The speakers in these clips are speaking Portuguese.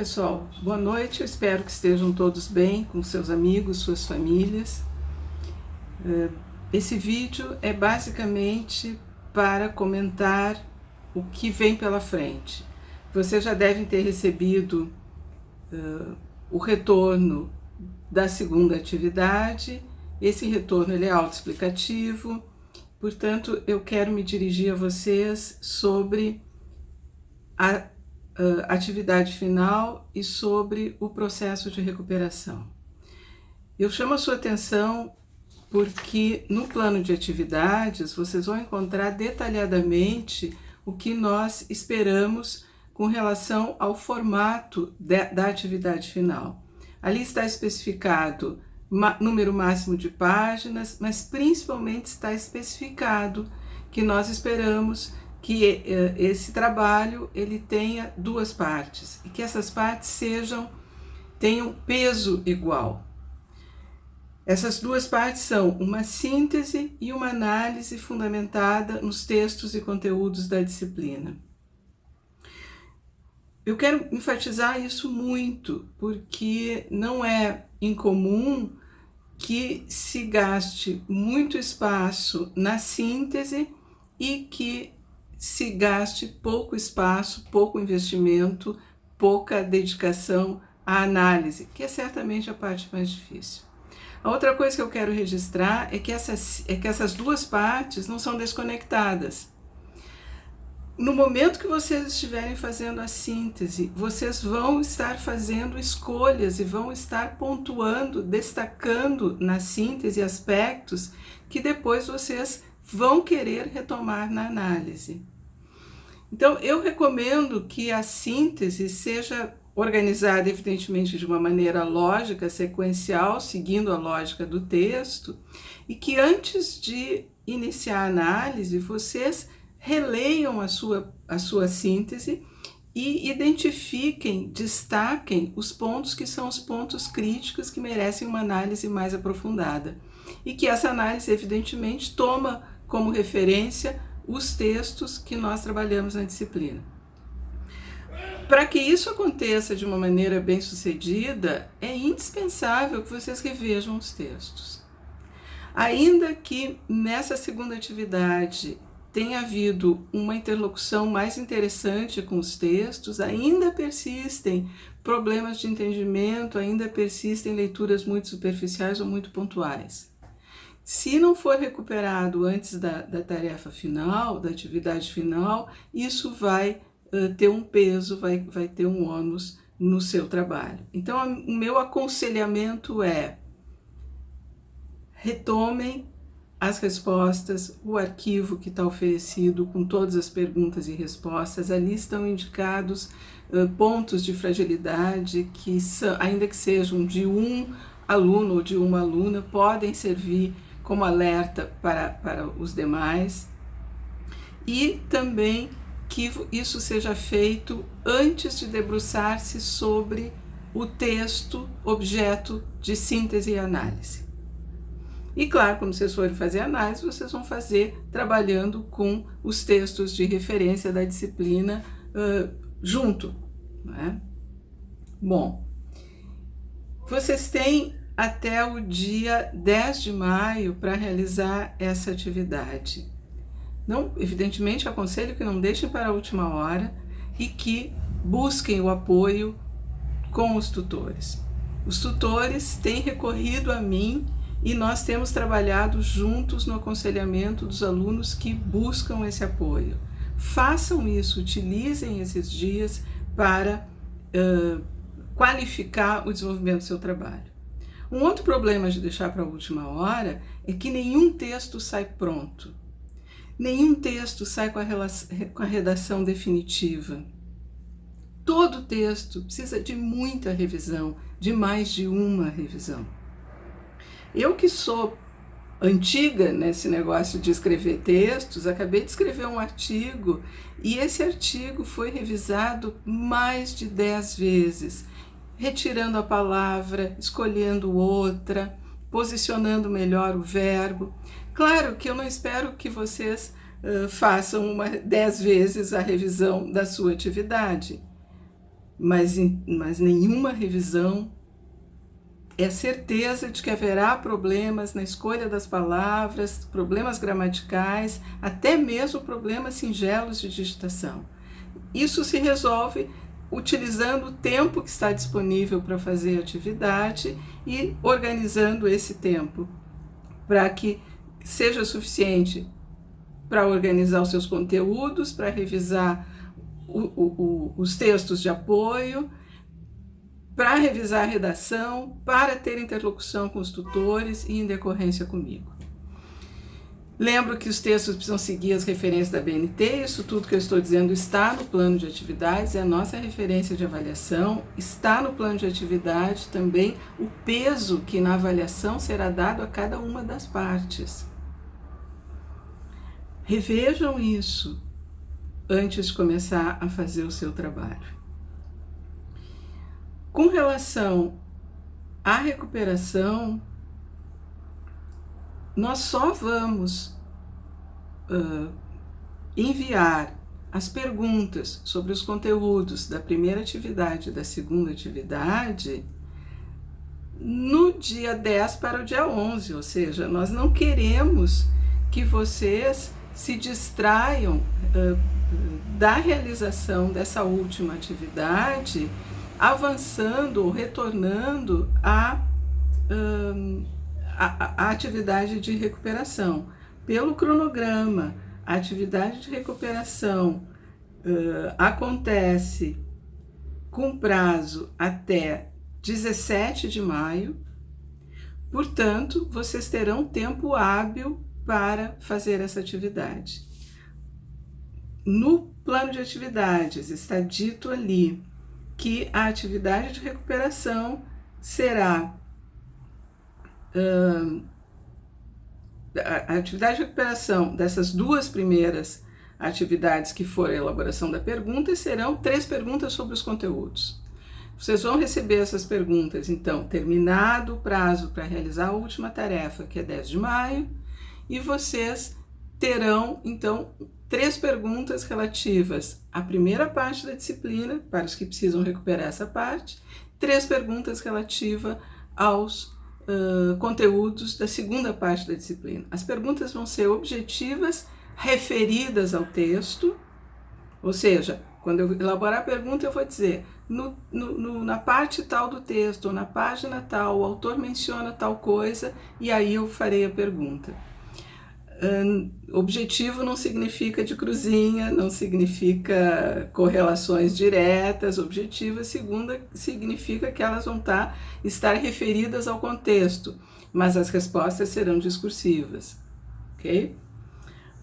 pessoal, boa noite, eu espero que estejam todos bem, com seus amigos, suas famílias. Esse vídeo é basicamente para comentar o que vem pela frente. Vocês já devem ter recebido o retorno da segunda atividade. Esse retorno ele é autoexplicativo, portanto eu quero me dirigir a vocês sobre a atividade final e sobre o processo de recuperação. Eu chamo a sua atenção porque no plano de atividades vocês vão encontrar detalhadamente o que nós esperamos com relação ao formato da atividade final. Ali está especificado número máximo de páginas, mas principalmente está especificado que nós esperamos que esse trabalho ele tenha duas partes e que essas partes tenham peso igual. Essas duas partes são uma síntese e uma análise fundamentada nos textos e conteúdos da disciplina. Eu quero enfatizar isso muito, porque não é incomum que se gaste muito espaço na síntese e que se gaste pouco espaço, pouco investimento, pouca dedicação à análise, que é certamente a parte mais difícil. A outra coisa que eu quero registrar é que essas duas partes não são desconectadas. No momento que vocês estiverem fazendo a síntese, vocês vão estar fazendo escolhas e vão estar pontuando, destacando na síntese aspectos que depois vocês vão querer retomar na análise. Então, eu recomendo que a síntese seja organizada, evidentemente, de uma maneira lógica, sequencial, seguindo a lógica do texto, e que antes de iniciar a análise, vocês releiam a sua síntese e identifiquem, destaquem os pontos que são os pontos críticos que merecem uma análise mais aprofundada. E que essa análise, evidentemente, toma como referência os textos que nós trabalhamos na disciplina. Para que isso aconteça de uma maneira bem sucedida, é indispensável que vocês revejam os textos. Ainda que nessa segunda atividade tenha havido uma interlocução mais interessante com os textos, ainda persistem problemas de entendimento, ainda persistem leituras muito superficiais ou muito pontuais. Se não for recuperado antes da tarefa final, da atividade final, isso vai ter um peso, vai ter um ônus no seu trabalho. Então, o meu aconselhamento é: retomem as respostas, o arquivo que está oferecido com todas as perguntas e respostas. Ali estão indicados pontos de fragilidade que, ainda que sejam de um aluno ou de uma aluna, podem servir como alerta para os demais, e também que isso seja feito antes de debruçar-se sobre o texto objeto de síntese e análise. E claro, quando vocês forem fazer análise, vocês vão fazer trabalhando com os textos de referência da disciplina junto, não é? Bom, vocês têm até o dia 10 de maio para realizar essa atividade. Não, evidentemente, aconselho que não deixem para a última hora e que busquem o apoio com os tutores. Os tutores têm recorrido a mim e nós temos trabalhado juntos no aconselhamento dos alunos que buscam esse apoio. Façam isso, utilizem esses dias para qualificar o desenvolvimento do seu trabalho. Um outro problema de deixar para a última hora é que nenhum texto sai pronto. Nenhum texto sai com a redação definitiva. Todo texto precisa de muita revisão, de mais de uma revisão. Eu que sou antiga nesse negócio de escrever textos, acabei de escrever um artigo e esse artigo foi revisado mais de 10 vezes, retirando a palavra, escolhendo outra, posicionando melhor o verbo. Claro que eu não espero que vocês façam 10 vezes a revisão da sua atividade, mas nenhuma revisão é certeza de que haverá problemas na escolha das palavras, problemas gramaticais, até mesmo problemas singelos de digitação. Isso se resolve utilizando o tempo que está disponível para fazer a atividade e organizando esse tempo para que seja suficiente para organizar os seus conteúdos, para revisar os textos de apoio, para revisar a redação, para ter interlocução com os tutores e em decorrência comigo. Lembro que os textos precisam seguir as referências da BNT, isso tudo que eu estou dizendo está no plano de atividades, é a nossa referência de avaliação, está no plano de atividade também o peso que na avaliação será dado a cada uma das partes. Revejam isso antes de começar a fazer o seu trabalho. Com relação à recuperação, nós só vamos enviar as perguntas sobre os conteúdos da primeira atividade e da segunda atividade no dia 10 para o dia 11, ou seja, nós não queremos que vocês se distraiam da realização dessa última atividade, avançando ou retornando à atividade de recuperação. Pelo cronograma, a atividade de recuperação acontece com prazo até 17 de maio, portanto, vocês terão tempo hábil para fazer essa atividade. No plano de atividades está dito ali que a atividade de recuperação será a atividade de recuperação dessas duas primeiras atividades que foram a elaboração da pergunta serão 3 perguntas sobre os conteúdos. Vocês vão receber essas perguntas, então, terminado o prazo para realizar a última tarefa, que é 10 de maio, e vocês terão, então, 3 perguntas relativas à primeira parte da disciplina, para os que precisam recuperar essa parte, 3 perguntas relativas aos conteúdos da segunda parte da disciplina. As perguntas vão ser objetivas, referidas ao texto, ou seja, quando eu elaborar a pergunta eu vou dizer, na parte tal do texto, ou na página tal, o autor menciona tal coisa, e aí eu farei a pergunta. Objetivo não significa de cruzinha, não significa correlações diretas. Objetiva significa que elas vão estar referidas ao contexto, mas as respostas serão discursivas, ok?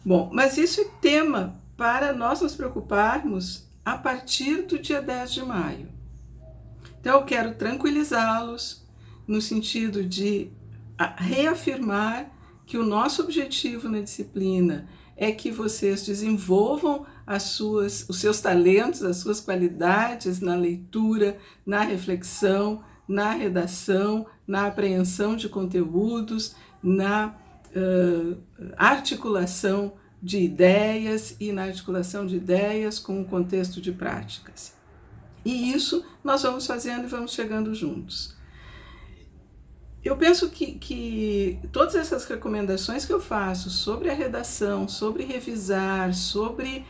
Bom, mas isso é tema para nós nos preocuparmos a partir do dia 10 de maio. Então eu quero tranquilizá-los no sentido de reafirmar que o nosso objetivo na disciplina é que vocês desenvolvam os seus talentos, as suas qualidades na leitura, na reflexão, na redação, na apreensão de conteúdos, na articulação de ideias e na articulação de ideias com o contexto de práticas. E isso nós vamos fazendo e vamos chegando juntos. Eu penso que todas essas recomendações que eu faço sobre a redação, sobre revisar, sobre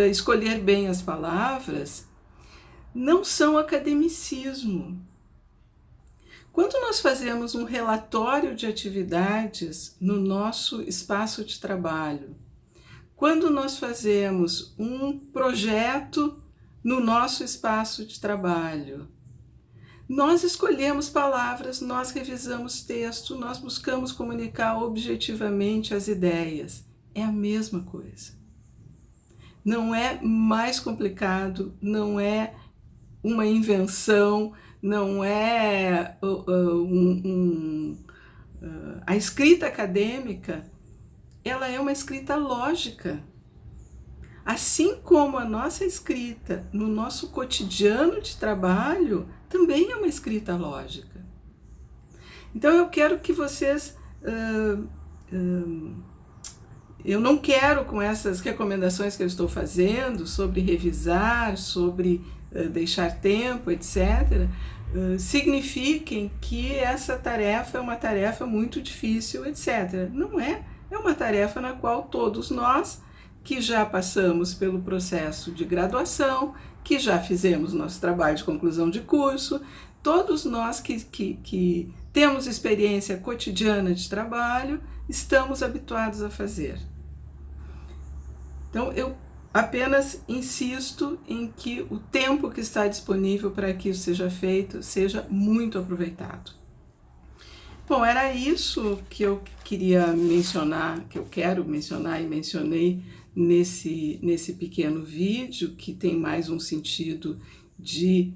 escolher bem as palavras, não são academicismo. Quando nós fazemos um relatório de atividades no nosso espaço de trabalho, quando nós fazemos um projeto no nosso espaço de trabalho, nós escolhemos palavras, nós revisamos texto, nós buscamos comunicar objetivamente as ideias. É a mesma coisa. Não é mais complicado, não é uma invenção, não é a escrita acadêmica, ela é uma escrita lógica. Assim como a nossa escrita no nosso cotidiano de trabalho também é uma escrita lógica. Então eu quero que vocês... eu não quero, com essas recomendações que eu estou fazendo sobre revisar, sobre deixar tempo, etc., signifiquem que essa tarefa é uma tarefa muito difícil, etc. Não é, é uma tarefa na qual todos nós que já passamos pelo processo de graduação, que já fizemos nosso trabalho de conclusão de curso, todos nós que temos experiência cotidiana de trabalho, estamos habituados a fazer. Então, eu apenas insisto em que o tempo que está disponível para que isso seja feito seja muito aproveitado. Bom, era isso que eu queria mencionar, que eu quero mencionar e mencionei nesse pequeno vídeo, que tem mais um sentido de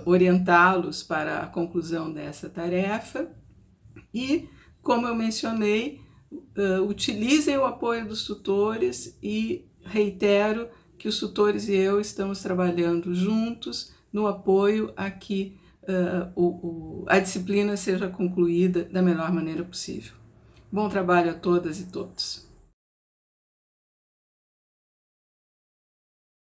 orientá-los para a conclusão dessa tarefa. E, como eu mencionei, utilizem o apoio dos tutores e reitero que os tutores e eu estamos trabalhando juntos no apoio a que a disciplina seja concluída da melhor maneira possível. Bom trabalho a todas e todos.